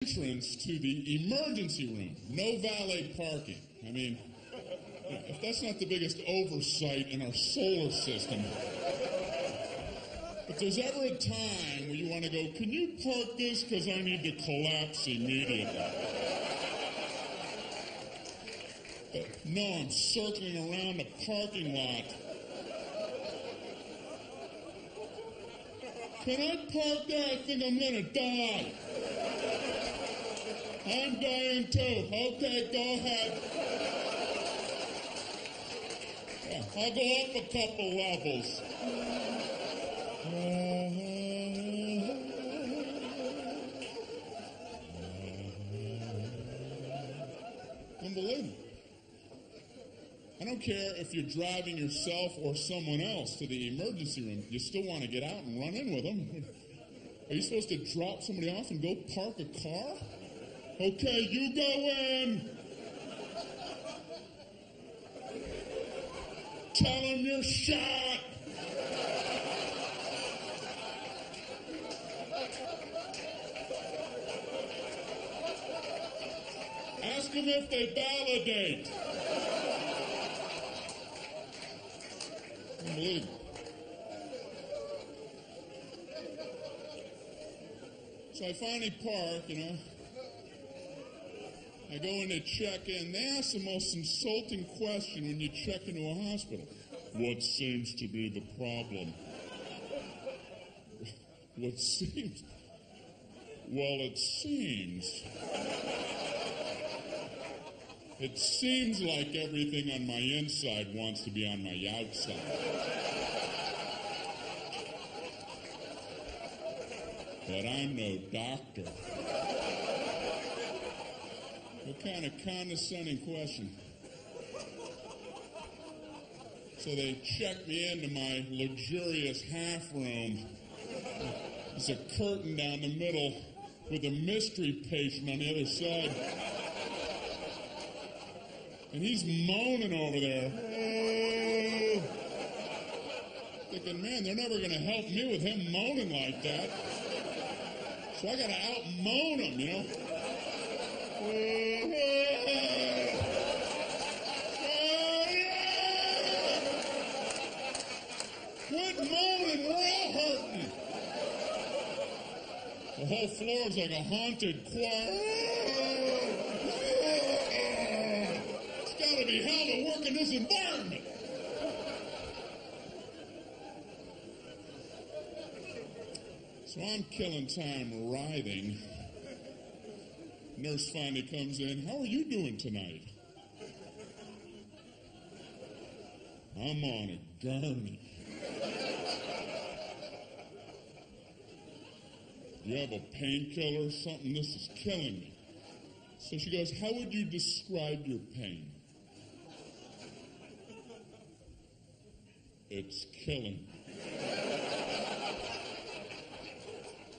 entrance to the emergency room. No valet parking. I mean, if that's not the biggest oversight in our solar system. If there's ever a time where you want to go, can you park this because I need to collapse immediately? But no, I'm circling around the parking lot. Can I park there? I think I'm going to die. I'm dying too. Okay, go ahead. Yeah, I'll go up a couple levels. Unbelievable. I don't care if you're driving yourself or someone else to the emergency room. You still want to get out and run in with them. Are you supposed to drop somebody off and go park a car? Okay, you go in. Tell him you're shot. Ask them if they validate. Unbelievable. So I finally park, I go in to check in. They ask the most insulting question when you check into a hospital. What seems to be the problem? What seems? Well, it seems. It seems like everything on my inside wants to be on my outside. But I'm no doctor. What kind of condescending question? So they check me into my luxurious half room. There's a curtain down the middle with a mystery patient on the other side. And he's moaning over there. Thinking, man, they're never going to help me with him moaning like that. So I got to out-moan him, Quit moaning, we're all hurting. The whole floor is like a haunted choir. It's got to be hell to work in this environment. So I'm killing time writhing. Nurse finally comes in. How are you doing tonight? I'm on a gurney. You have a painkiller or something? This is killing me. So she goes, how would you describe your pain? It's killing me.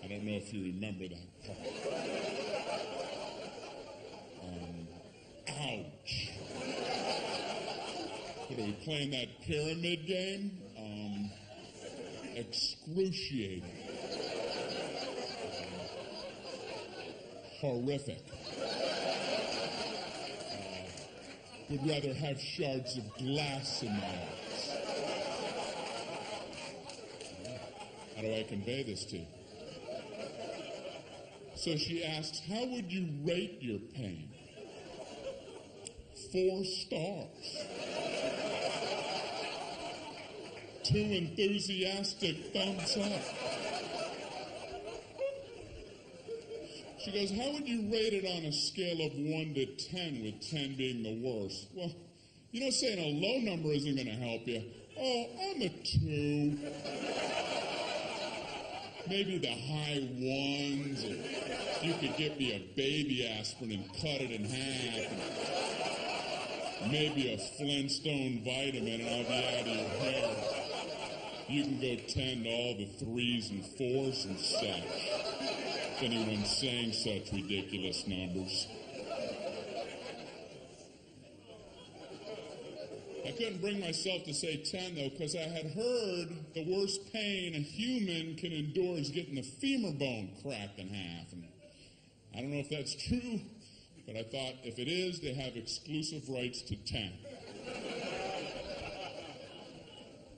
I don't know if you remember that part. Ouch. What are we playing, that pyramid game? Excruciating. Horrific. Would rather have shards of glass in my eyes. How do I convey this to you? So she asks, how would you rate your pain? 4 stars. 2 enthusiastic thumbs up. She goes, how would you rate it on a scale of 1 to 10, with 10 being the worst? Well, saying a low number isn't going to help you. Oh, I'm a 2. Maybe the high 1s. If you could get me a baby aspirin and cut it in half. And maybe a Flintstone vitamin and I'll be out of your hair. You can go 10 to all the 3s and 4s and such. If anyone's saying such ridiculous numbers. I couldn't bring myself to say 10, though, because I had heard the worst pain a human can endure is getting the femur bone cracked in half. And I don't know if that's true, but I thought if it is, they have exclusive rights to 10.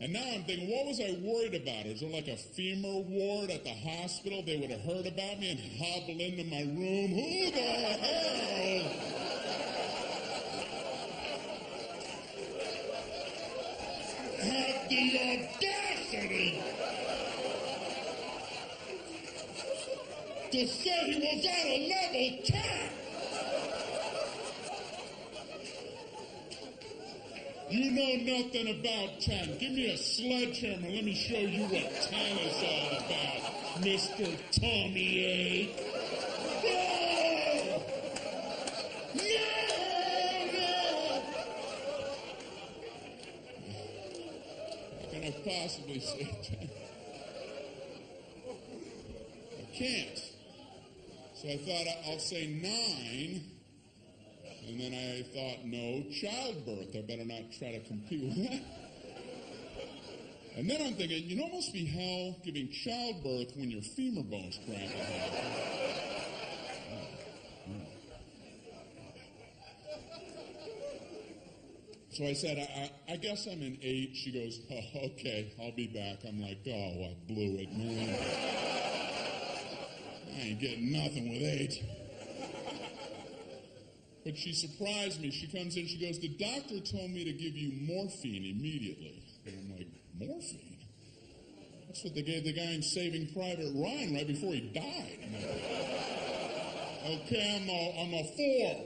And now I'm thinking, what was I worried about? Is there like a femur ward at the hospital? They would have heard about me and hobble into my room. Who the hell? Had the audacity to say he was on a level 10. You know nothing about 10. Give me a sledgehammer. Let me show you what 10 is all about, Mr. Tommy A. No! No! How can I possibly say 10? I can't. So I thought I'll say 9. And then I thought, no, childbirth. I better not try to compete with that. And then I'm thinking, you know, it must be hell giving childbirth when your femur bone's cracked. So I said, I guess I'm in 8. She goes, oh, okay, I'll be back. I'm like, oh, I blew it, man. I ain't getting nothing with 8. But she surprised me. She comes in, she goes, the doctor told me to give you morphine immediately. And I'm like, morphine? That's what they gave the guy in Saving Private Ryan right before he died. I'm like, okay, I'm a 4.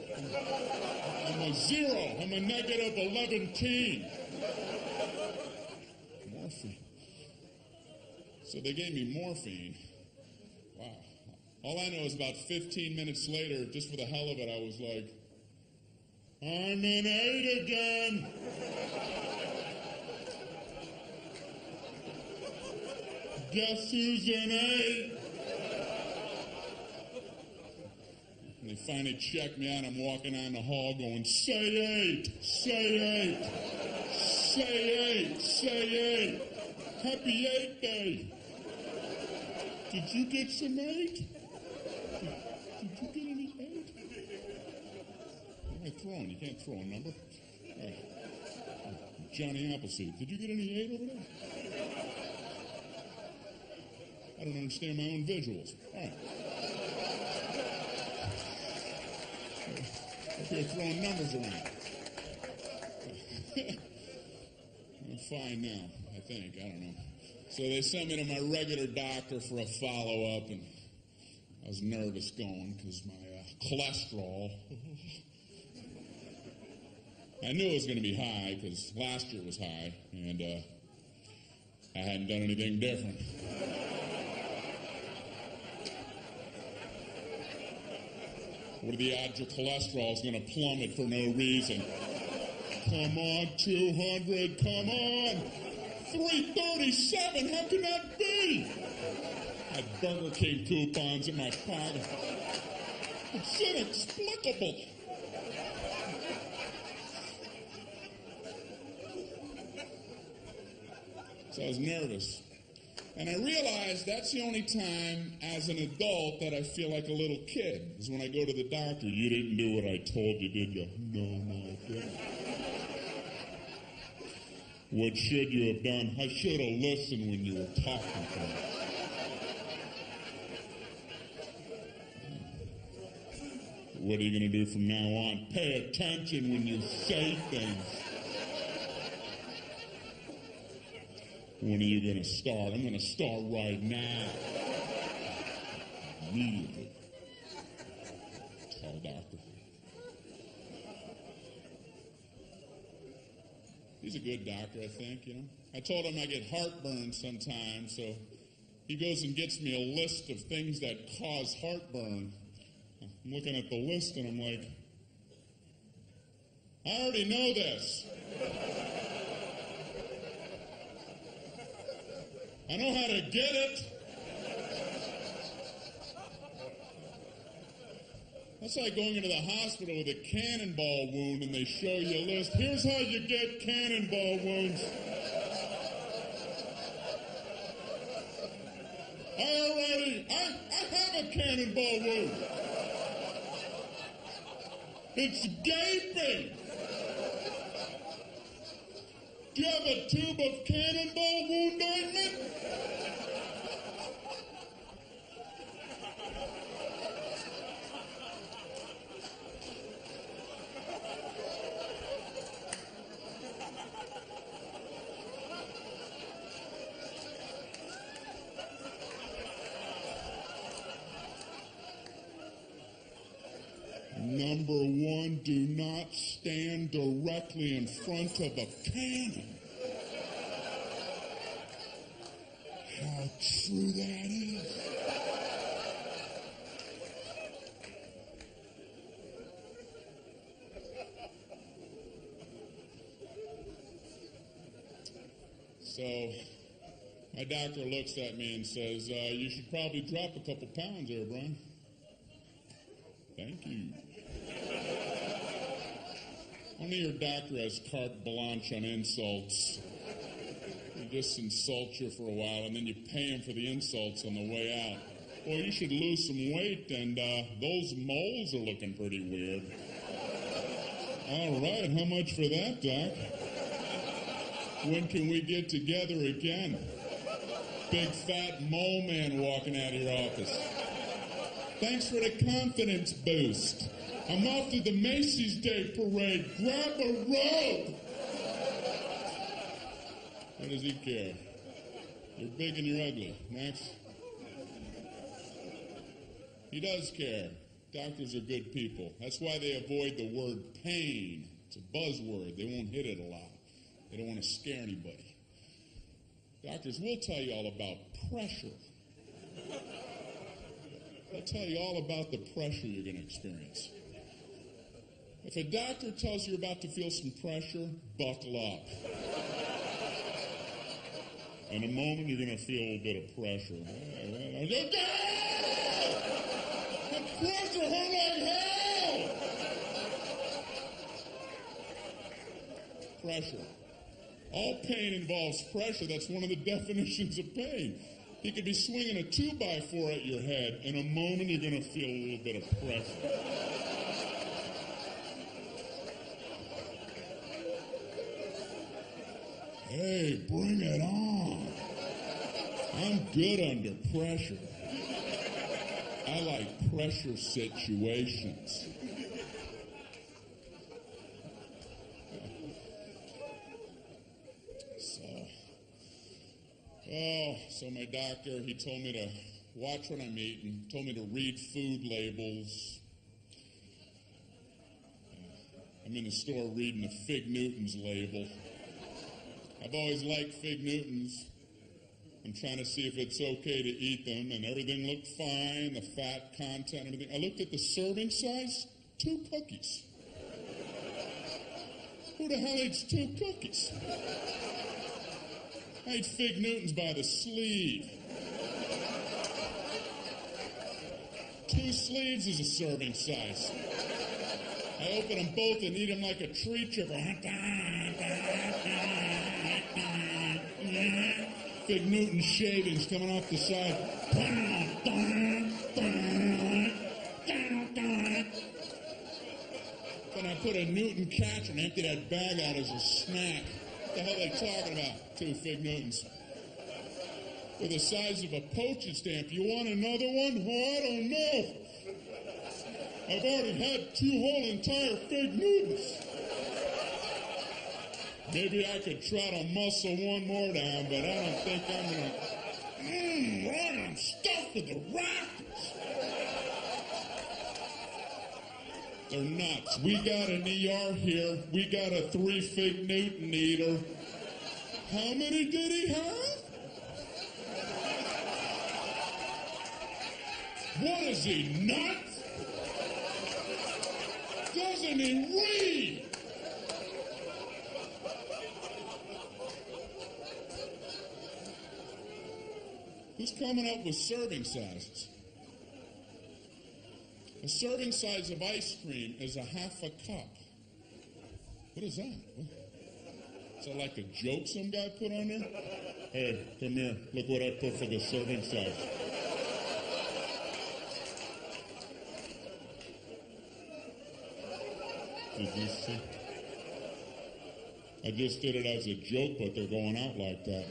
I'm a 0. I'm a negative 11-teen. Morphine. So they gave me morphine. Wow. All I know is about 15 minutes later, just for the hell of it, I was like, I'm in 8 again. Guess who's in 8? And they finally checked me out. I'm walking down the hall going, say 8, say 8, say 8, say 8. Happy 8 day. Did you get some 8? Did you get any 8? What am I throwing? You can't throw a number. Johnny Appleseed. Did you get any 8 over there? I don't understand my own visuals. All right. Up here throwing numbers around. I'm fine now, I think. I don't know. So they sent me to my regular doctor for a follow-up, and I was nervous going because my cholesterol. I knew it was going to be high because last year was high, and I hadn't done anything different. What are the odds your cholesterol is going to plummet for no reason? Come on, 200, come on! 337, how can that be? I had Burger King coupons in my pocket. It's inexplicable. So I was nervous. And I realized that's the only time as an adult that I feel like a little kid, is when I go to the doctor. You didn't do what I told you, did you? No, I didn't. What should you have done? I should have listened when you were talking to me. What are you going to do from now on? Pay attention when you say things. When are you going to start? I'm going to start right now. Immediately. Tell doctor. He's a good doctor, I think, you know. I told him I get heartburn sometimes, so he goes and gets me a list of things that cause heartburn. I'm looking at the list and I'm like, I already know this. I know how to get it. That's like going into the hospital with a cannonball wound and they show you a list. Here's how you get cannonball wounds. I have a cannonball wound. It's gaping. Do you have a tube of cannonball wound ointment? Number one, do not stand directly in front of a cannon. How true that is. So, my doctor looks at me and says, you should probably drop a couple pounds there, Brian. Thank you. Only your doctor has carte blanche on insults. He just insults you for a while, and then you pay him for the insults on the way out. Well, you should lose some weight, and those moles are looking pretty weird. All right, how much for that, Doc? When can we get together again? Big fat mole man walking out of your office. Thanks for the confidence boost. I'm off to the Macy's Day Parade. Grab a robe. What does he care? You're big and you're ugly. Next. He does care. Doctors are good people. That's why they avoid the word pain. It's a buzzword. They won't hit it a lot. They don't want to scare anybody. Doctors will tell you all about pressure. They'll tell you all about the pressure you're going to experience. If a doctor tells you you're about to feel some pressure, buckle up. In a moment, you're going to feel a little bit of pressure. The pressure hurt like hell! Pressure. All pain involves pressure. That's one of the definitions of pain. He could be swinging a 2x4 at your head. In a moment, you're going to feel a little bit of pressure. Hey, bring it on. I'm good under pressure. I like pressure situations. So my doctor, he told me to watch what I'm eating, told me to read food labels. I'm in the store reading the Fig Newtons label. I've always liked Fig Newtons. I'm trying to see if it's okay to eat them, and everything looked fine, the fat content, everything. I looked at the serving size, 2 cookies. Who the hell eats 2 cookies? I ate Fig Newtons by the sleeve. 2 sleeves is a serving size. I open them both and eat them like a tree chipper. Fig Newton shavings coming off the side. Then I put a Newton catcher and empty that bag out as a snack. What the hell are they talking about? 2 Fig Newtons. They're the size of a postage stamp. You want another one? Oh, I don't know. I've already had 2 whole entire Fig Newtons. Maybe I could try to muscle one more down, but I don't think I'm going to. Right, I'm stuffed with the rafters. They're nuts. We got an ER here. We got a 3 Fig Newton eater. How many did he have? What is he, nuts? Doesn't he read? Who's coming up with serving sizes? A serving size of ice cream is a half a cup. What is that? Is that like a joke some guy put on there? Hey, come here. Look what I put for the serving size. Did you see? I just did it as a joke, but they're going out like that.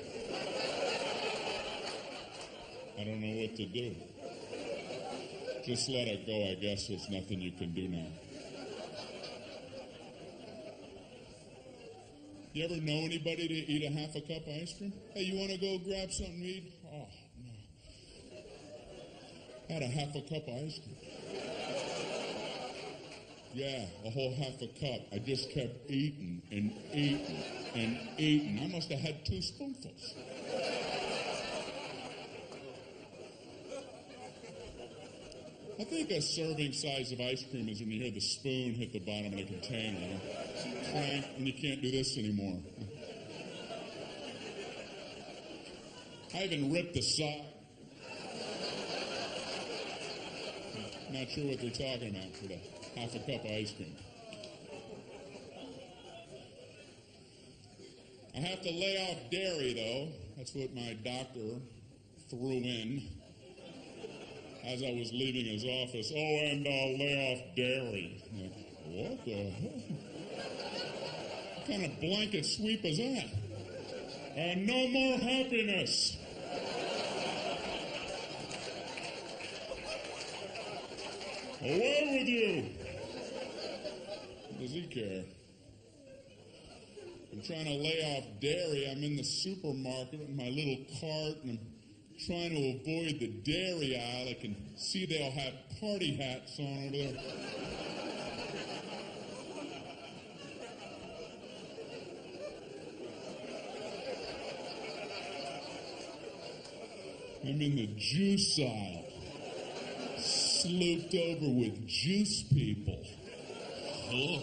I don't know what to do. Just let it go. I guess there's nothing you can do now. You ever know anybody to eat a half a cup of ice cream? Hey, you want to go grab something to eat? Oh, no. I had a half a cup of ice cream. Yeah, a whole half a cup. I just kept eating and eating and eating. I must have had 2 spoonfuls. I think a serving size of ice cream is when you hear the spoon hit the bottom of the container. Frank, and you can't do this anymore. I even ripped the side. Not sure what they're talking about for the half a cup of ice cream. I have to lay off dairy, though. That's what my doctor threw in as I was leaving his office. Oh, and lay off dairy. I'm like, what the hell? What kind of blanket sweep is that? And no more happiness. Away with you. Does he care? I'm trying to lay off dairy. I'm in the supermarket with my little cart, and I'm trying to avoid the dairy aisle. I can see they all have party hats on over there. I'm in the juice aisle, slooped over with juice people. Ugh.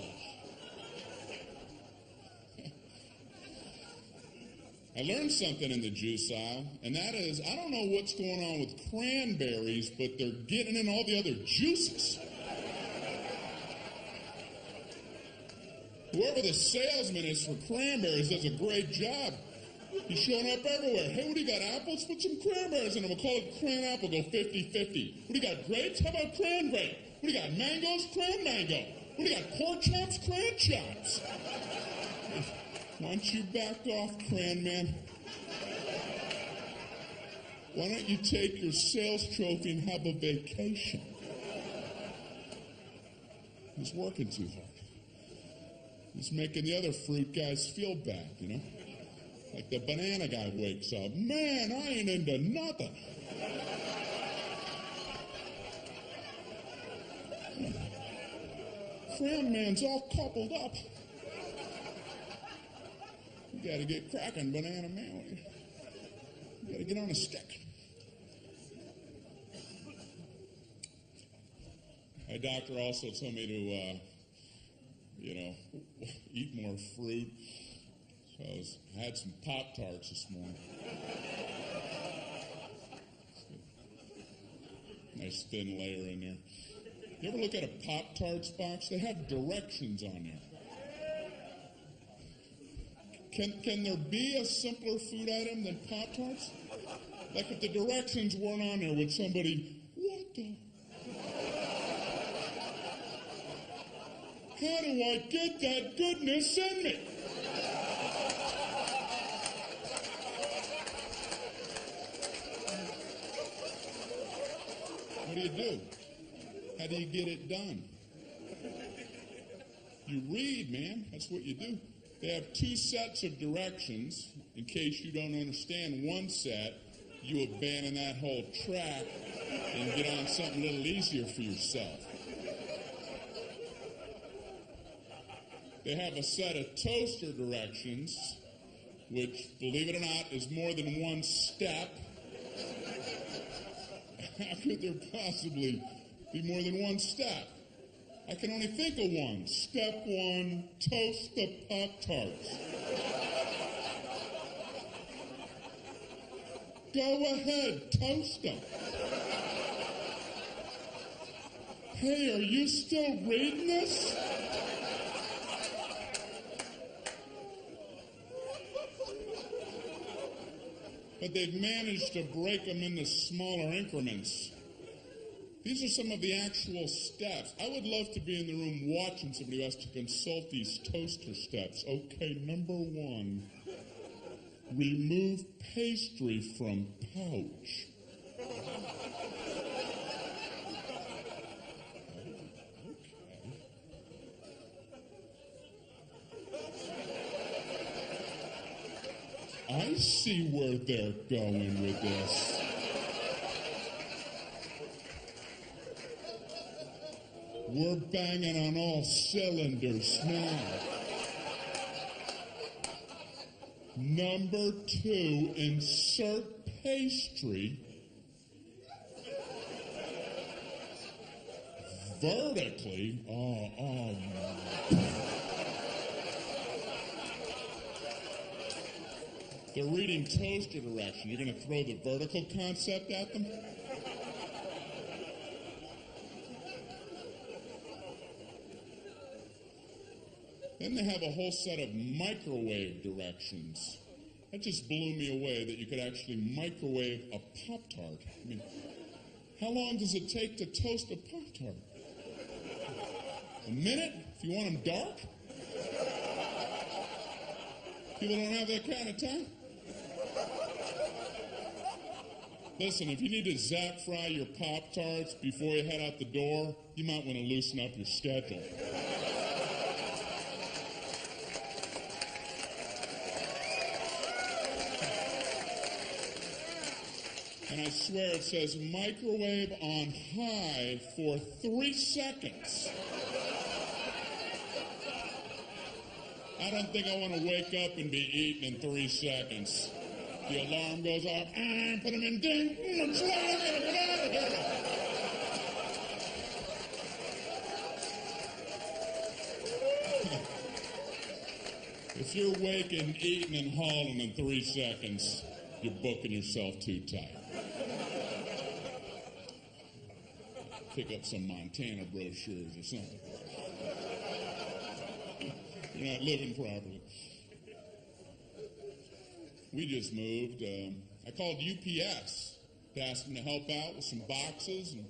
I learned something in the juice aisle, and that is, I don't know what's going on with cranberries, but they're getting in all the other juices. Whoever the salesman is for cranberries does a great job. He's showing up everywhere. Hey, what do you got, apples? Put some cranberries in them. We'll call it cran apple, go 50-50. What do you got, grapes? How about cran grape? What do you got, mangoes? Cran mango. What do you got, pork chops? Cran chops. Why don't you back off, cran man? Why don't you take your sales trophy and have a vacation? He's working too hard. He's making the other fruit guys feel bad, you know? Like the banana guy wakes up, man, I ain't into nothing. Cran man's all coupled up. You gotta get cracking, banana man. You gotta get on a stick. My doctor also told me to, eat more fruit. So I had some Pop-Tarts this morning. Nice thin layer in there. You ever look at a Pop-Tarts box? They have directions on there. Can there be a simpler food item than Pop-Tarts? Like if the directions weren't on there, would somebody, what the? How do I get that goodness in me? What do? How do you get it done? You read, man. That's what you do. They have 2 sets of directions. In case you don't understand one set, you abandon that whole track and get on something a little easier for yourself. They have a set of toaster directions, which, believe it or not, is more than 1 step. How could there possibly be more than 1 step? I can only think of 1. Step 1, toast the Pop-Tarts. Go ahead, toast them. Hey, are you still reading this? But they've managed to break them into smaller increments. These are some of the actual steps. I would love to be in the room watching somebody who has to consult these toaster steps. Okay, number 1, remove pastry from pouch. I see where they're going with this. We're banging on all cylinders now. Number 2, insert pastry vertically. They're reading toaster direction. You're going to throw the vertical concept at them? Then they have a whole set of microwave directions. That just blew me away that you could actually microwave a Pop-Tart. I mean, how long does it take to toast a Pop-Tart? A minute? If you want them dark? People don't have that kind of time. Listen, if you need to zap fry your Pop-Tarts before you head out the door, you might want to loosen up your schedule. And I swear it says microwave on high for 3 seconds. I don't think I want to wake up and be eaten in 3 seconds. The alarm goes off. Put them in ding. Get out of here. If you're waking, eating, and hauling in 3 seconds, you're booking yourself too tight. Pick up some Montana brochures or something. You're not living properly. We just moved. I called UPS to ask them to help out with some boxes. And,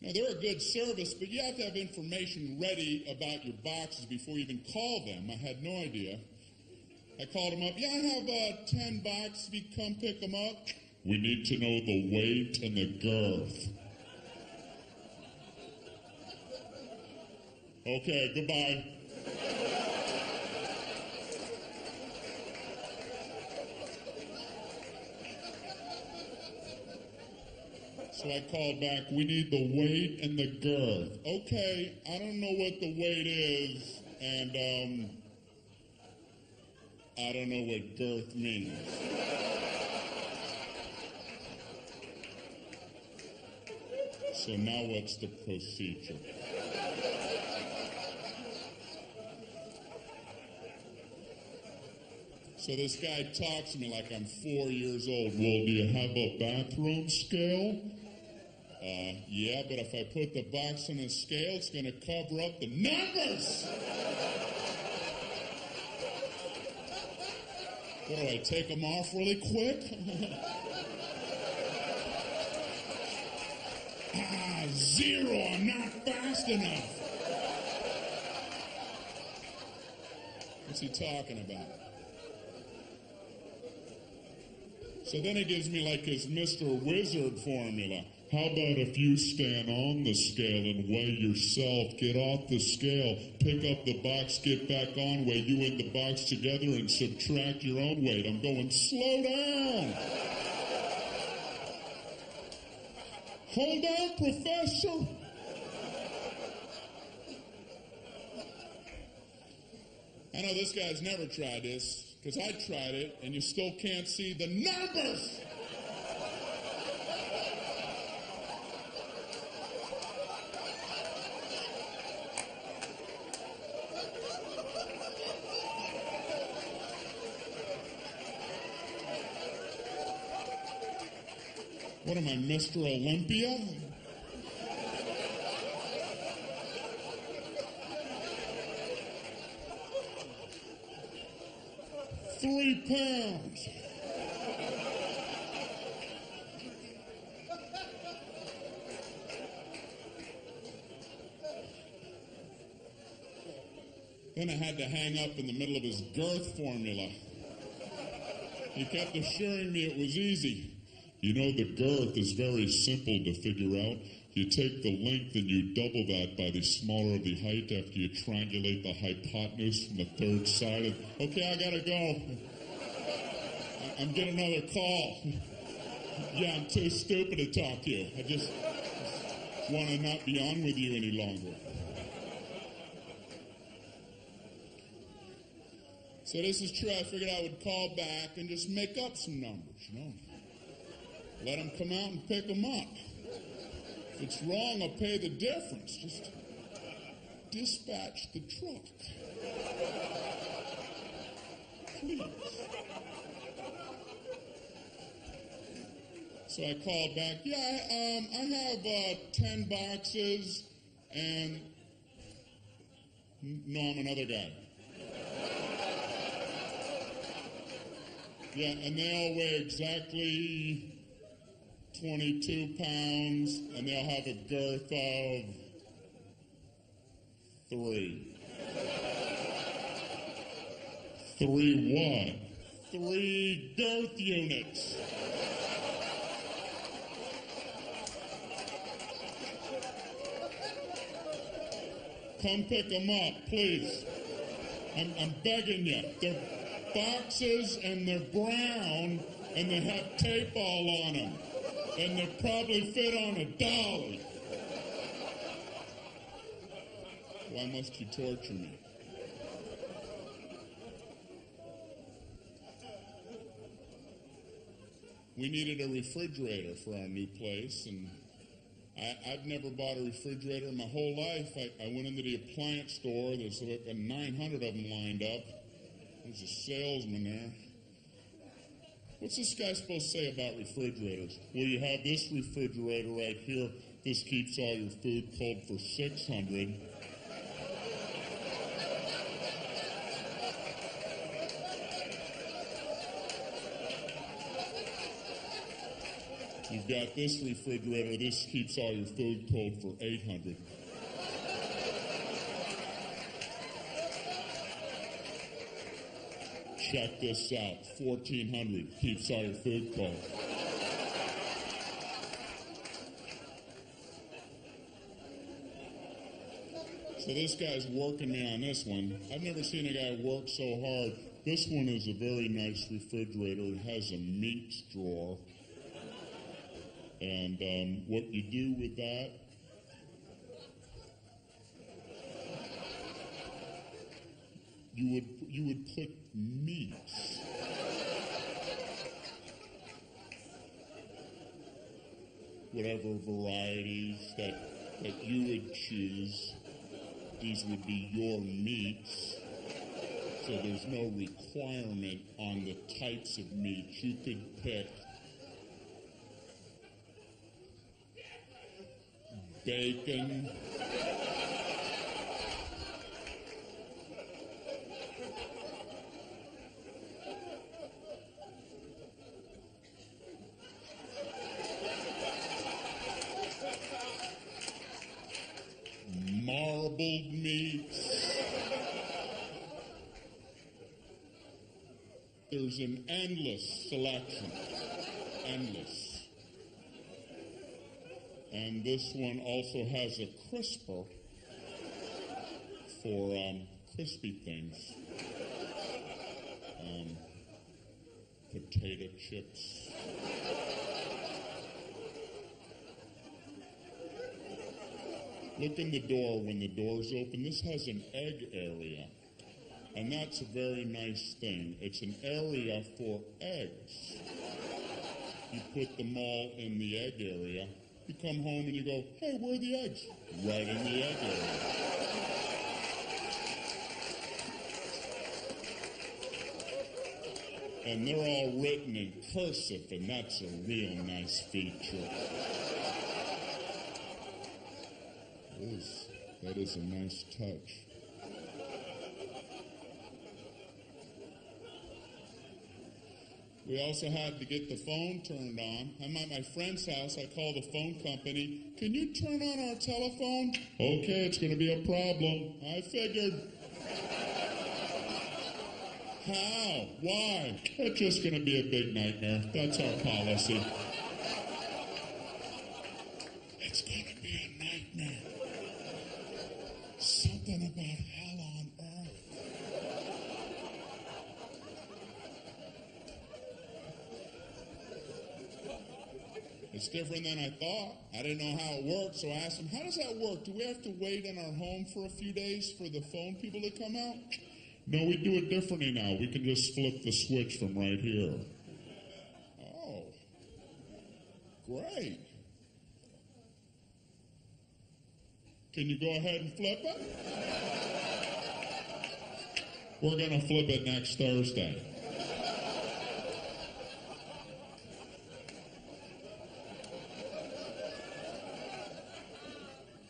they're a good service, but you have to have information ready about your boxes before you even call them. I had no idea. I called them up. Yeah, I have 10 boxes. If you come pick them up. We need to know the weight and the girth. Okay, goodbye. So I called back, we need the weight and the girth. Okay, I don't know what the weight is, and I don't know what girth means. So now what's the procedure? So this guy talks to me like I'm 4 years old. Well, do you have a bathroom scale? Yeah, but if I put the box on a scale, it's going to cover up the numbers. What do I take them off really quick? 0, I'm not fast enough. What's he talking about? So then he gives me like his Mr. Wizard formula. How about if you stand on the scale and weigh yourself, get off the scale, pick up the box, get back on, weigh you and the box together and subtract your own weight. I'm going, slow down. Hold on, Professor. I know this guy's never tried this, because I tried it, and you still can't see the numbers. What am I, Mr. Olympia? £3. Then I had to hang up in the middle of his girth formula. He kept assuring me it was easy. You know, the girth is very simple to figure out. You take the length and you double that by the smaller of the height after you triangulate the hypotenuse from the third side. Okay, I gotta go. I'm getting another call. Yeah, I'm too stupid to talk to you. I just want to not be on with you any longer. So this is true. I figured I would call back and just make up some numbers, you know. Let them come out and pick them up. If it's wrong, I'll pay the difference. Just dispatch the truck. Please. So I called back. Yeah, I have 10 boxes, and no, I'm another guy. Yeah, and they all weigh exactly 22 pounds, and they'll have a girth of 3. 3 what? 3 girth units. Come pick them up, please. I'm begging you. They're boxes and they're brown and they have tape all on them. And they probably fit on a dolly. Why must you torture me? We needed a refrigerator for our new place, and I've never bought a refrigerator in my whole life. I went into the appliance store. There's like 900 of them lined up. There's a salesman there. What's this guy supposed to say about refrigerators? Well, you have this refrigerator right here. This keeps all your food cold for 600. You've got this refrigerator. This keeps all your food cold for 800. Check this out. 1,400 keeps all your food cold. So this guy's working me on this one. I've never seen a guy work so hard. This one is a very nice refrigerator. It has a meats drawer. And what you do with that, you would put meats. Whatever varieties that you would choose, these would be your meats. So there's no requirement on the types of meats. You could pick bacon, marbled meats. There's an endless selection. Endless. And this one also has a crisper for crispy things. Potato chips. Look in the door when the door's open. This has an egg area. And that's a very nice thing. It's an area for eggs. You put them all in the egg area. You come home and you go, hey, where are the eggs? Right in the egg area. And they're all written in cursive, and that's a real nice feature. That is a nice touch. We also had to get the phone turned on. I'm at my friend's house. I called the phone company. Can you turn on our telephone? Okay, it's going to be a problem. I figured. How? Why? It's just going to be a big nightmare. That's our policy. It's going to be a nightmare. Something about hell on earth. It's different than I thought. I didn't know how it worked, so I asked him, how does that work? Do we have to wait in our home for a few days for the phone people to come out? No, we do it differently now. We can just flip the switch from right here. Oh, great. Can you go ahead and flip it? We're going to flip it next Thursday.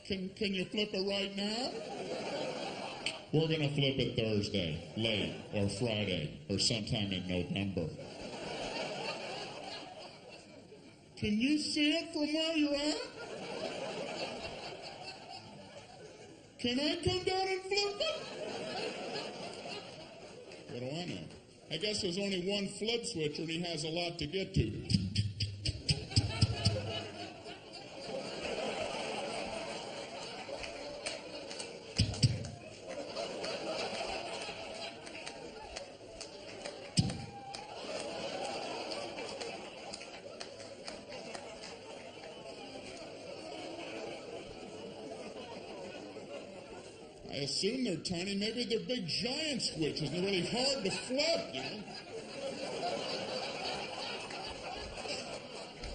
Can you flip it right now? We're going to flip it Thursday, late, or Friday, or sometime in November. Can you see it from where you're at? Can I come down and flip it? What do I know? I guess there's only one flip switcher and he has a lot to get to. I assume they're tiny. Maybe they're big giant switches. They're really hard to flip, you know.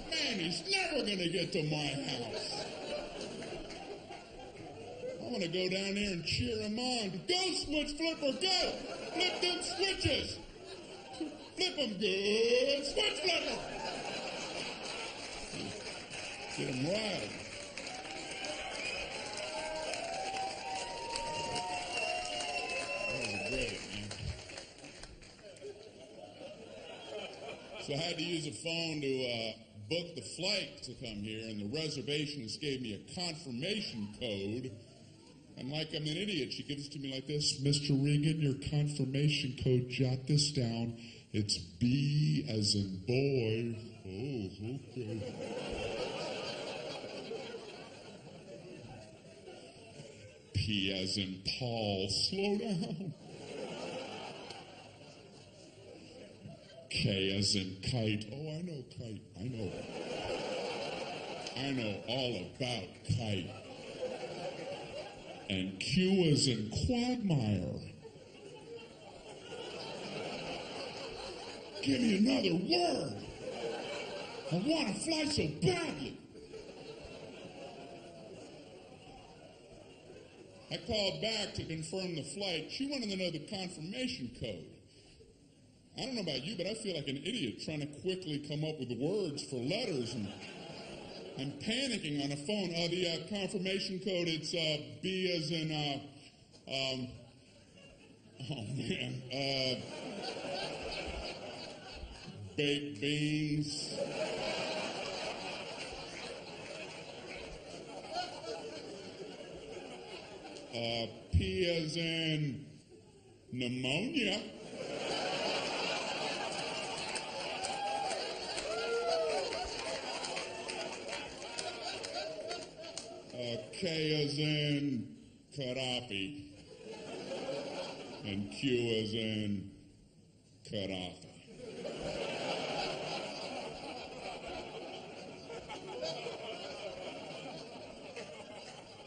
Man, he's never going to get to my house. I'm going to go down there and cheer him on. Go, switch flipper, go! Flip them switches! Flip them good, switch flipper! Get him right. So I had to use a phone to book the flight to come here, and the reservationist gave me a confirmation code. And like I'm an idiot, she gives it to me like this. Mr. Regan, your confirmation code, jot this down. It's B as in boy. Oh, okay. P as in Paul. Slow down. K as in kite. Oh, I know kite. I know all about kite. And Q as in quagmire. Give me another word. I want to fly so badly. I called back to confirm the flight. She wanted to know the confirmation code. I don't know about you, but I feel like an idiot trying to quickly come up with words for letters, and I'm panicking on the phone. The confirmation code, it's B as in, baked beans. P as in pneumonia. K as in Gaddafi, and Q as in Gaddafi.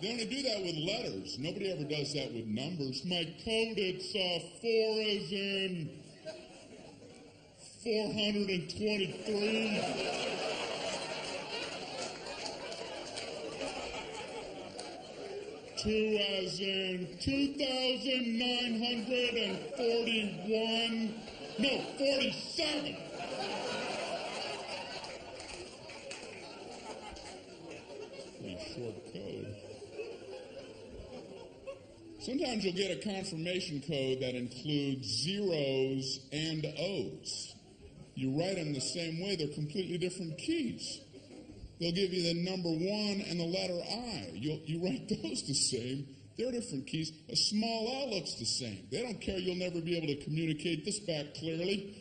They only do that with letters. Nobody ever does that with numbers. My code, it's 4 as in 423. 2 as in 2,941. No, 47. Pretty short code. Sometimes you'll get a confirmation code that includes zeros and O's. You write them the same way, they're completely different keys. They'll give you the number 1 and the letter I. You write those the same. There are different keys. A small L looks the same. They don't care you'll never be able to communicate this back clearly.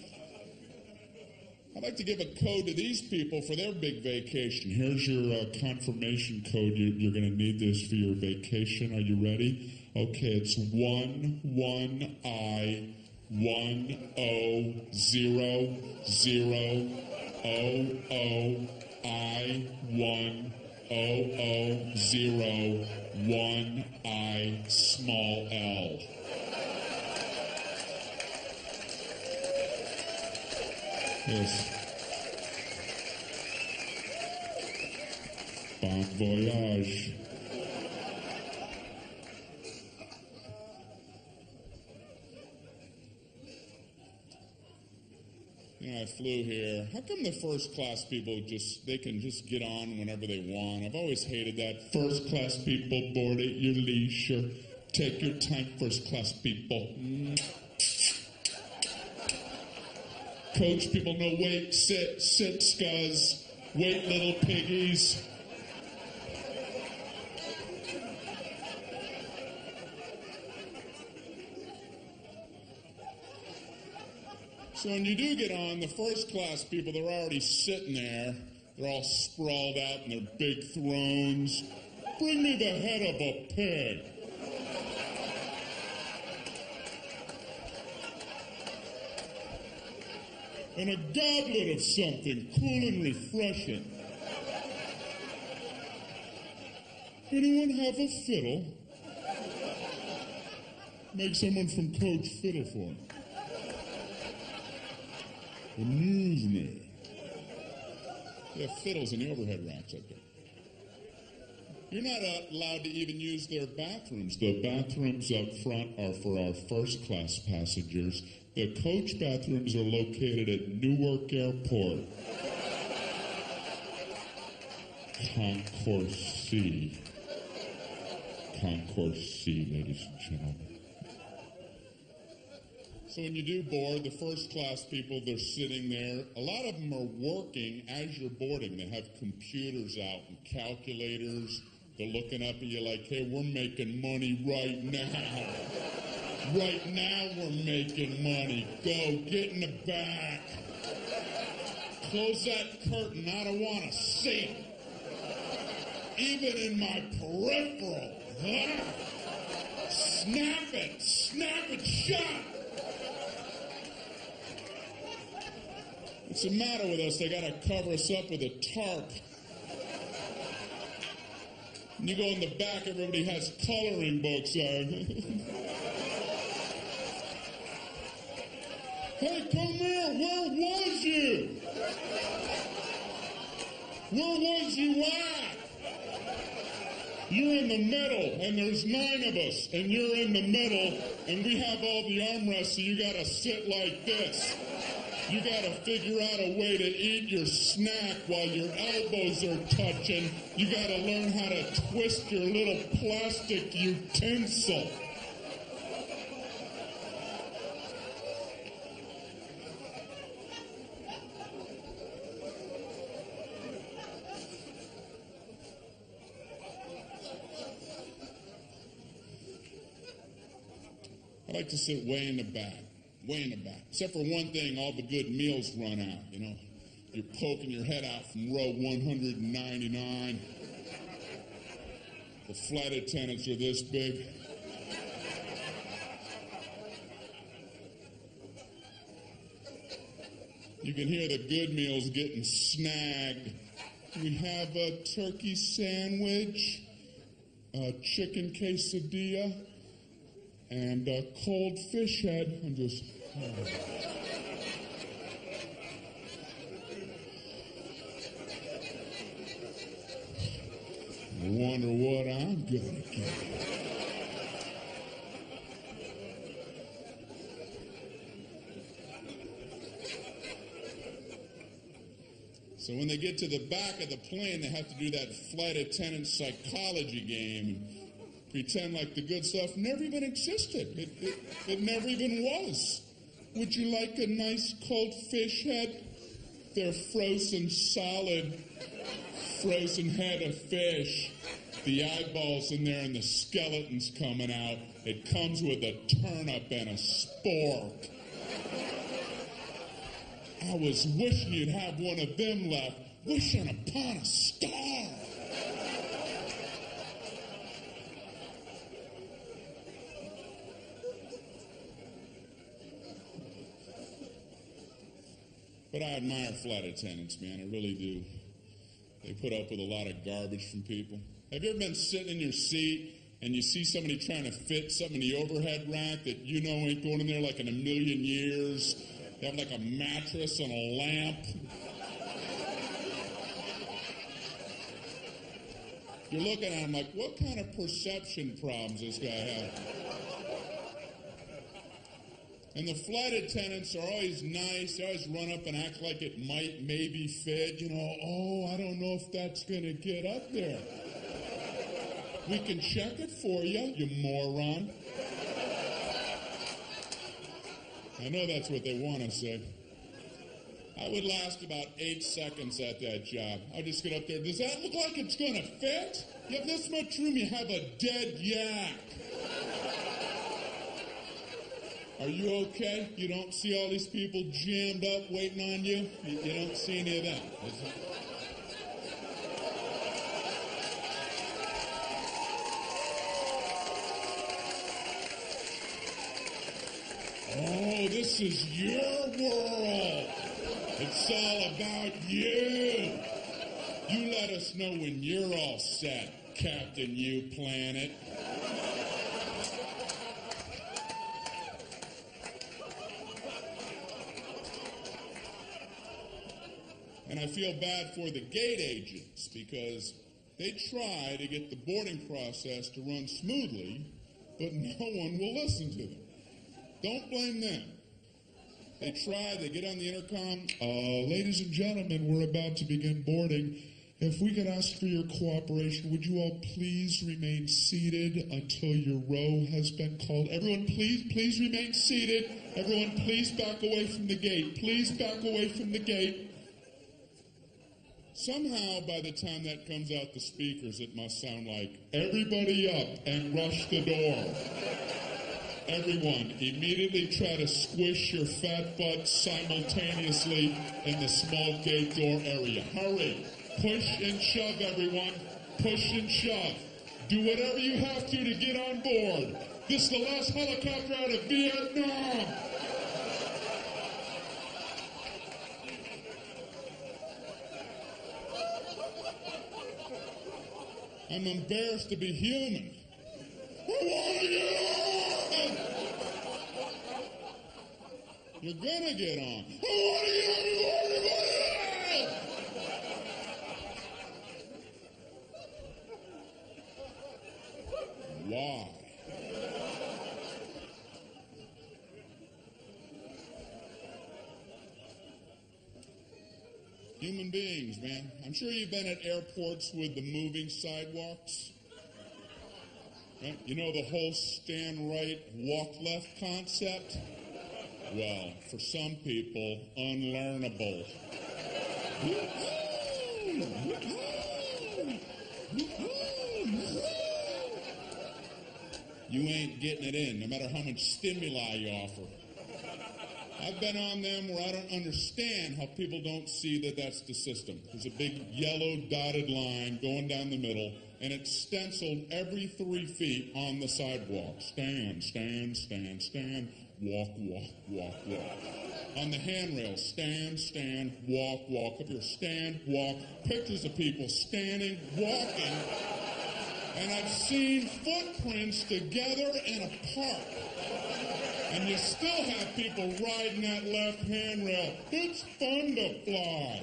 I'd like to give a code to these people for their big vacation. Here's your confirmation code. You're going to need this for your vacation. Are you ready? Okay, it's 1100000001 small L. Yes. Bon voyage. You know, I flew here. How come the first class people they can just get on whenever they want? I've always hated that. First class people board at your leisure. Take your time, first class people. Coach people, no wait, sit, scuzz. Wait, little piggies. So when you do get on, the first class people, they're already sitting there. They're all sprawled out in their big thrones. Bring me the head of a pig. And a goblet of something cool and refreshing. Anyone have a fiddle? Make someone from Coach fiddle for me. Amuse me. They have fiddles in the overhead racks up there. You're not allowed to even use their bathrooms. The bathrooms up front are for our first class passengers. The coach bathrooms are located at Newark Airport. Concourse C. Concourse C, ladies and gentlemen. So when you do board, the first class people, they're sitting there. A lot of them are working as you're boarding. They have computers out and calculators. They're looking up at you like, hey, we're making money right now. Right now we're making money. Go, get in the back. Close that curtain. I don't want to see it. Even in my peripheral. Snap it shut. What's the matter with us? They got to cover us up with a tarp. And you go in the back, everybody has coloring books on. Hey, come here, where was you? Where was you at? You're in the middle, and there's 9 of us, and you're in the middle, and we have all the armrests, so you gotta sit like this. You gotta figure out a way to eat your snack while your elbows are touching. You gotta learn how to twist your little plastic utensil. I like to sit way in the back. Way in the back. Except for one thing, all the good meals run out, you know. You're poking your head out from row 199. The flight attendants are this big. You can hear the good meals getting snagged. We have a turkey sandwich, a chicken quesadilla, and a cold fish head. I'm just... I wonder what I'm gonna get. So when they get to the back of the plane, they have to do that flight attendant psychology game and pretend like the good stuff never even existed. It never even was. Would you like a nice cold fish head? They're frozen solid, frozen head of fish. The eyeballs in there and the skeleton's coming out. It comes with a turnip and a spork. I was wishing you'd have one of them left, wishing upon a star. But I admire flight attendants, man. I really do. They put up with a lot of garbage from people. Have you ever been sitting in your seat and you see somebody trying to fit something in the overhead rack that you know ain't going in there like in a million years? They have like a mattress and a lamp. You're looking at them like, what kind of perception problems this guy have? And the flight attendants are always nice. They always run up and act like it might maybe fit. You know, oh, I don't know if that's going to get up there. We can check it for you, you moron. I know that's what they want to say. I would last about 8 seconds at that job. I'd just get up there. Does that look like it's going to fit? You have this much room, you have a dead yak. Are you okay? You don't see all these people jammed up waiting on you? You don't see any of them. Oh, this is your world. It's all about you. You let us know when you're all set, Captain You Planet. And I feel bad for the gate agents because they try to get the boarding process to run smoothly, but no one will listen to them. Don't blame them. They try, they get on the intercom. Ladies and gentlemen, we're about to begin boarding. If we could ask for your cooperation, would you all please remain seated until your row has been called? Everyone, please remain seated. Everyone, please back away from the gate. Please back away from the gate. Somehow, by the time that comes out the speakers, it must sound like, everybody up and rush the door. Everyone, immediately try to squish your fat butt simultaneously in the small gate door area. Hurry. Push and shove, everyone. Push and shove. Do whatever you have to get on board. This is the last helicopter out of Vietnam. I'm embarrassed to be human. I want to get on! You're gonna get on. I want to get on before everybody else! Why? Human beings, man. I'm sure you've been at airports with the moving sidewalks. Right? You know the whole stand right, walk left concept? Well, for some people, unlearnable. You ain't getting it in, no matter how much stimuli you offer. I've been on them where I don't understand how people don't see that that's the system. There's a big yellow dotted line going down the middle, and it's stenciled every 3 feet on the sidewalk. Stand, stand, stand, stand, walk, walk, walk, walk. On the handrail, stand, stand, walk, walk. Up here, stand, walk. Pictures of people standing, walking, and I've seen footprints together in a park. And you still have people riding that left handrail. It's fun to fly.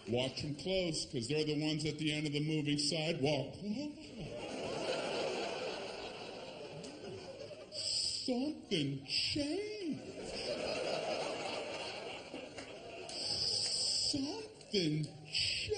Watch them close, because they're the ones at the end of the moving sidewalk. Something changed. Something changed.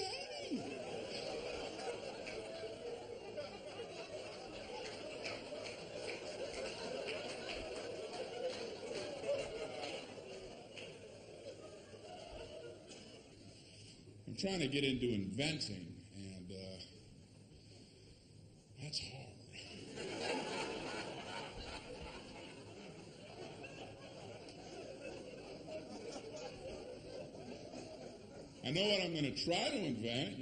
I'm trying to get into inventing, and that's hard. I know what I'm going to try to invent,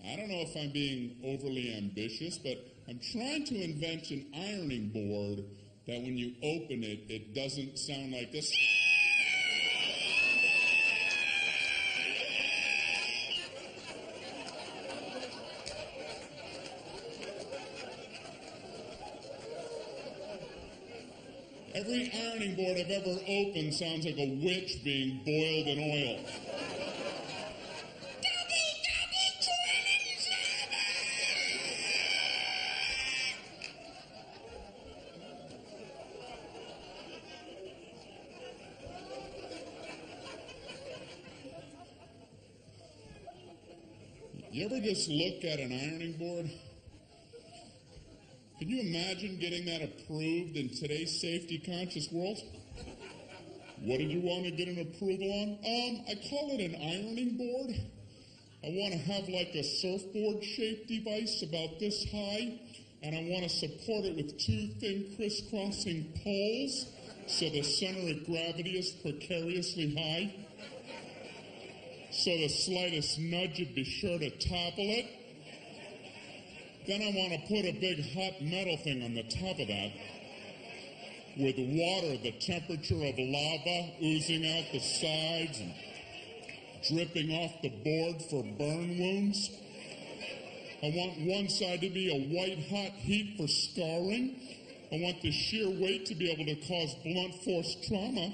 I don't know if I'm being overly ambitious, but I'm trying to invent an ironing board that when you open it, it doesn't sound like this. Every ironing board I've ever opened sounds like a witch being boiled in oil. You ever just look at an ironing board? Can you imagine getting that approved in today's safety-conscious world? What did you want to get an approval on? I call it an ironing board. I want to have like a surfboard-shaped device about this high, and I want to support it with two thin crisscrossing poles so the center of gravity is precariously high. So the slightest nudge would be sure to topple it. Then I want to put a big hot metal thing on the top of that with water, the temperature of lava oozing out the sides and dripping off the board for burn wounds. I want one side to be a white hot heat for scarring. I want the sheer weight to be able to cause blunt force trauma.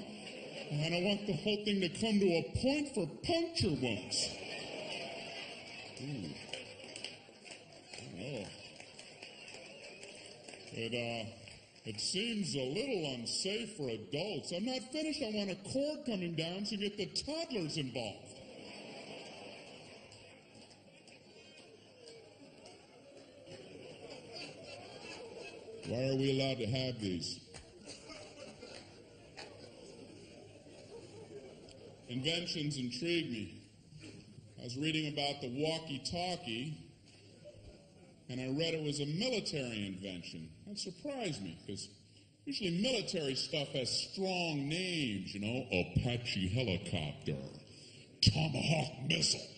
And I want the whole thing to come to a point for puncture wounds. Oh. It seems a little unsafe for adults. I'm not finished. I want a cord coming down to get the toddlers involved. Why are we allowed to have these? Inventions intrigue me. I was reading about the walkie-talkie, and I read it was a military invention. That surprised me, because usually military stuff has strong names, Apache helicopter, Tomahawk missile.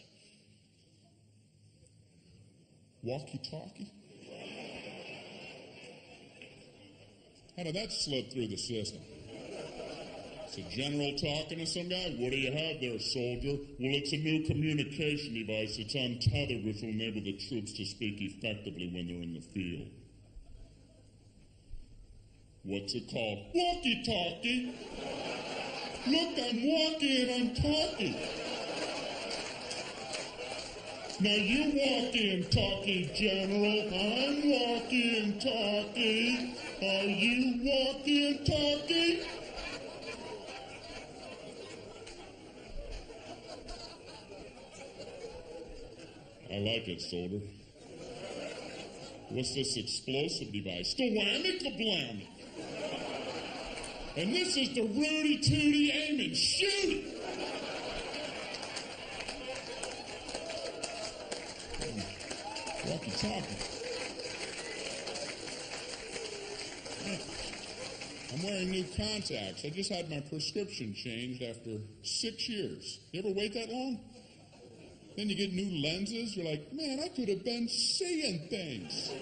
Walkie-talkie? How did that slip through the system? It's a general talking to some guy. What do you have there, soldier? Well, it's a new communication device. It's untethered, which will enable the troops to speak effectively when they're in the field. What's it called? Walkie-talkie. Look, I'm walking and I'm talking. Now you walkie-talkie, General. I'm walkie-talkie. Are you walkie-talkie? I like it, soldier. What's this explosive device? The whammy kablam. And this is the Rudy Tooty aim and shoot. Walkie-talkie. I'm wearing new contacts. I just had my prescription changed after 6 years. You ever wait that long? Then you get new lenses. You're like, man, I could have been seeing things.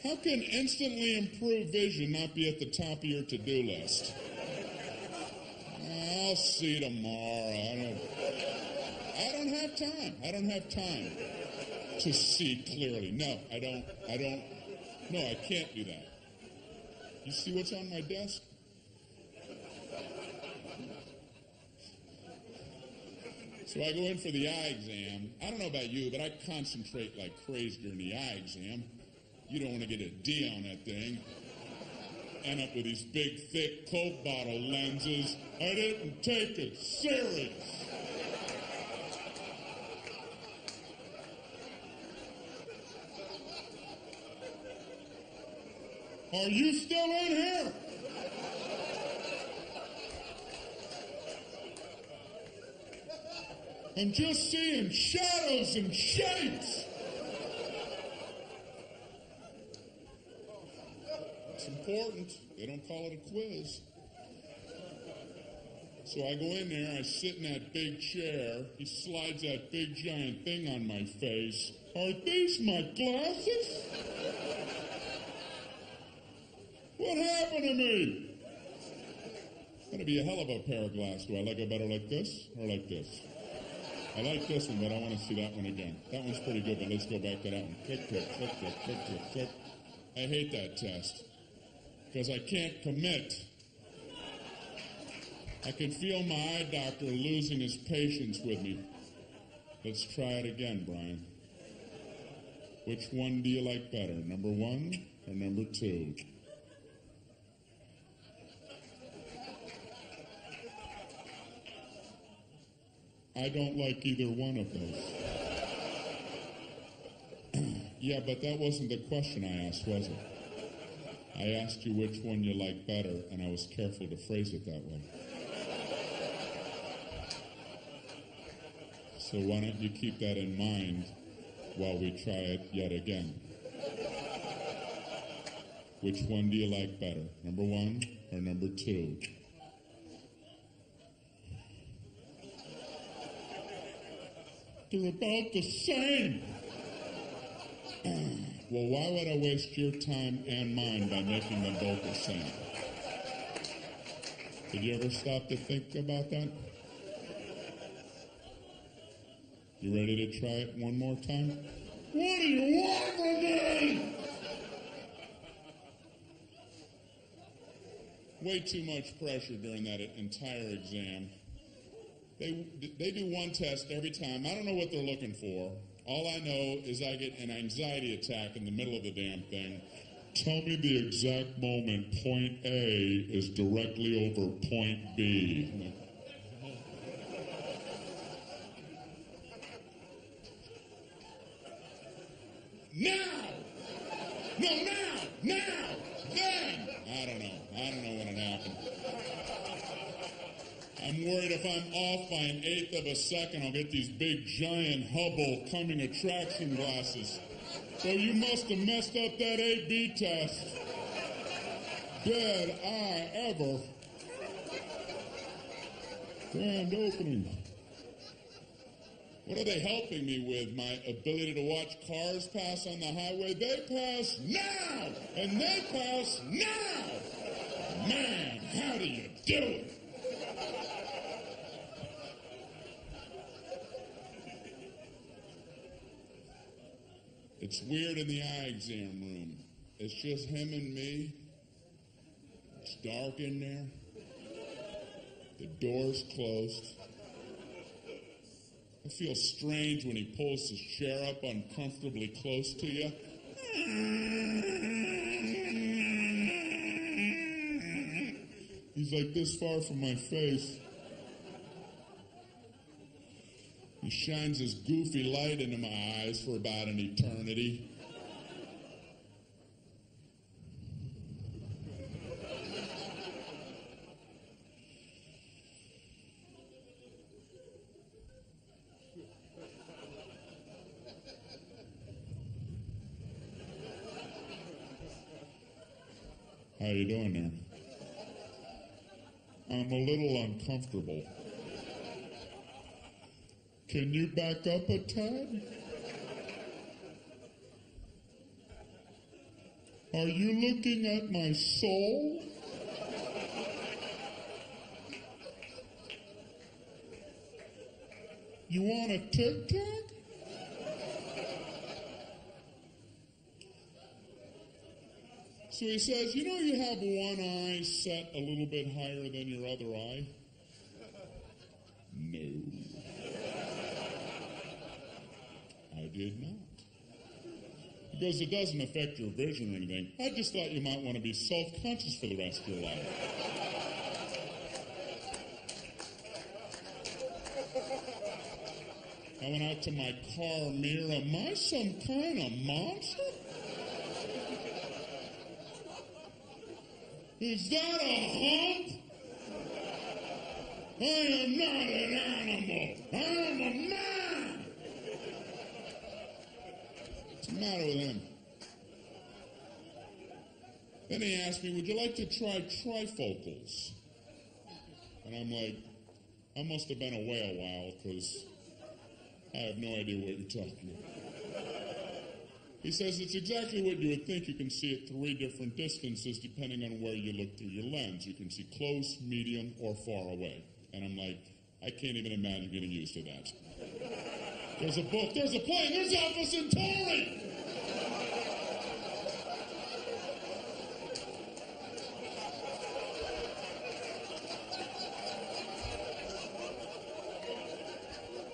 How can instantly improved vision not be at the top of your to-do list? I'll see tomorrow. I don't have time. I don't have time to see clearly. No, I don't. No, I can't do that. You see what's on my desk? So I go in for the eye exam. I don't know about you, but I concentrate like crazy during the eye exam. You don't want to get a D on that thing. End up with these big, thick Coke bottle lenses. I didn't take it serious. Are you still in here? I'm just seeing shadows and shapes. It's important. They don't call it a quiz. So I go in there, I sit in that big chair, he slides that big giant thing on my face. Are these my glasses? What happened to me? It's gonna be a hell of a pair of glasses. Do I like it better like this or like this? I like this one, but I want to see that one again. That one's pretty good, but let's go back to that one. Click, click, click, click, click, click, click. I hate that test because I can't commit. I can feel my eye doctor losing his patience with me. Let's try it again, Brian. Which one do you like better, number 1 or number 2? I don't like either one of those. Yeah, but that wasn't the question I asked, was it? I asked you which one you like better, and I was careful to phrase it that way. So why don't you keep that in mind while we try it yet again? Which one do you like better, number 1 or number 2? They're about the same. Well, why would I waste your time and mine by making them both the same? Did you ever stop to think about that? You ready to try it one more time? What do you want from me? Way too much pressure during that entire exam. They do one test every time. I don't know what they're looking for. All I know is I get an anxiety attack in the middle of the damn thing. Tell me the exact moment point A is directly over point B. I'm like, now! No, now! Then! I don't know when it happened. I'm worried if I'm off by an eighth of a second, I'll get these big, giant Hubble coming attraction glasses. So you must have messed up that A-B test. Did I ever? Grand opening. What are they helping me with? My ability to watch cars pass on the highway? They pass now! And they pass now! Man, how do you do it? It's weird in the eye exam room. It's just him and me. It's dark in there. The door's closed. I feel strange when he pulls his chair up uncomfortably close to you. He's like this far from my face. He shines his goofy light into my eyes for about an eternity. How you doing there? I'm a little uncomfortable. Can you back up a tad? Are you looking at my soul? You want a Tic Tac? So he says, you know you have one eye set a little bit higher than your other eye? No. I did not. He goes, it doesn't affect your vision or anything. I just thought you might want to be self-conscious for the rest of your life. I went out to my car mirror. Am I some kind of monster? Is that a hump? I am not an animal. I am a man. What's the matter with him? Then he asked me, would you like to try trifocals? And I'm like, I must have been away a while because I have no idea what you're talking about. He says it's exactly what you would think. You can see at 3 different distances depending on where you look through your lens. You can see close, medium, or far away. And I'm like, I can't even imagine getting used to that. There's a book, there's a plane, there's Alpha Centauri!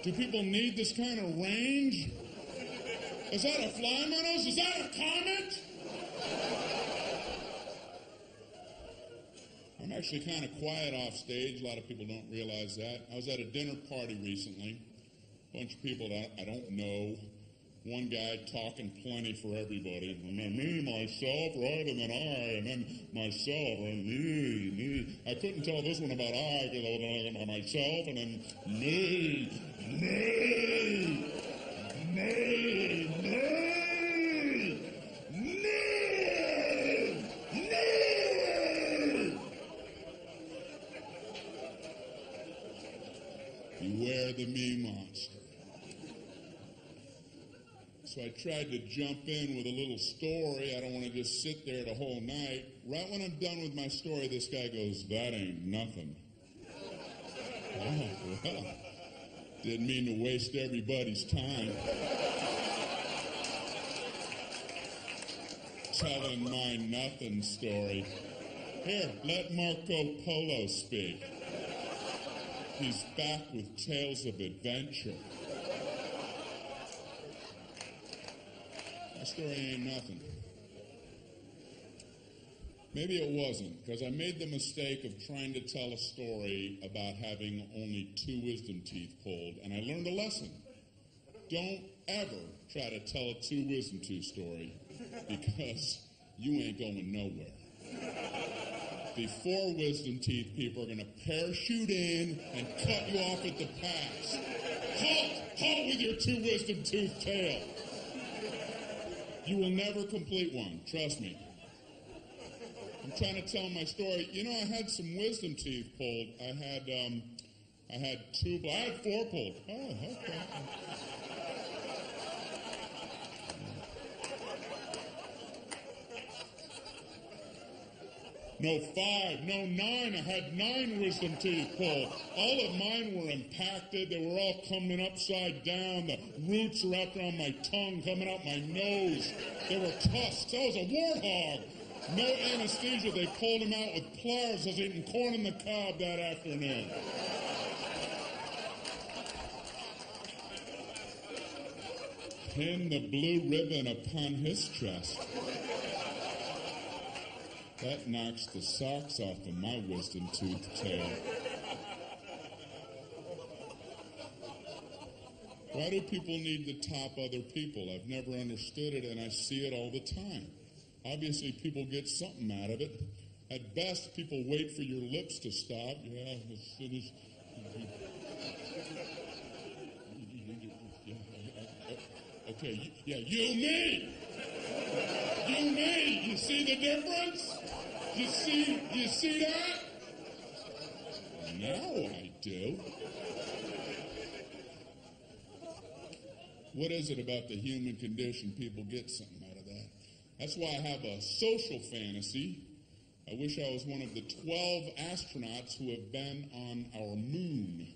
Do people need this kind of range? Is that a fly, Manos? Is that a comet? I'm actually kind of quiet off stage. A lot of people don't realize that. I was at a dinner party recently. A bunch of people that I don't know. One guy talking plenty for everybody. And then me, myself, right? And then I, and then myself, and me. I couldn't tell this one about I because I was talking about myself, and then me. Beware the me monster. So I tried to jump in with a little story. I don't want to just sit there the whole night. Right when I'm done with my story, this guy goes, that ain't nothing. Oh, well, didn't mean to waste everybody's time. Telling my nothing story. Here, let Marco Polo speak. He's back with tales of adventure. My story ain't nothing. Maybe it wasn't, because I made the mistake of trying to tell a story about having only 2 wisdom teeth pulled, and I learned a lesson. Don't ever try to tell a 2 wisdom tooth story, because you ain't going nowhere. The 4 wisdom teeth people are going to parachute in and cut you off at the pass. Halt with your 2 wisdom tooth tail. You will never complete one, trust me. I'm trying to tell my story. You know, I had some wisdom teeth pulled. I had 4 pulled. Oh, okay. No 5, no 9. I had 9 wisdom teeth pulled. All of mine were impacted. They were all coming upside down. The roots were out there on my tongue, coming out my nose. They were tusks. I was a warthog. No anesthesia. They pulled him out with pliers. I was eating corn on the cob that afternoon. Pin the blue ribbon upon his chest. That knocks the socks off of my wisdom tooth tail. Why do people need to top other people? I've never understood it, and I see it all the time. Obviously, people get something out of it. At best, people wait for your lips to stop. Yeah, okay, yeah, you, me! You, me! You see the difference? You see that? Now I do. What is it about the human condition? People get something out of that. That's why I have a social fantasy. I wish I was one of the 12 astronauts who have been on our moon.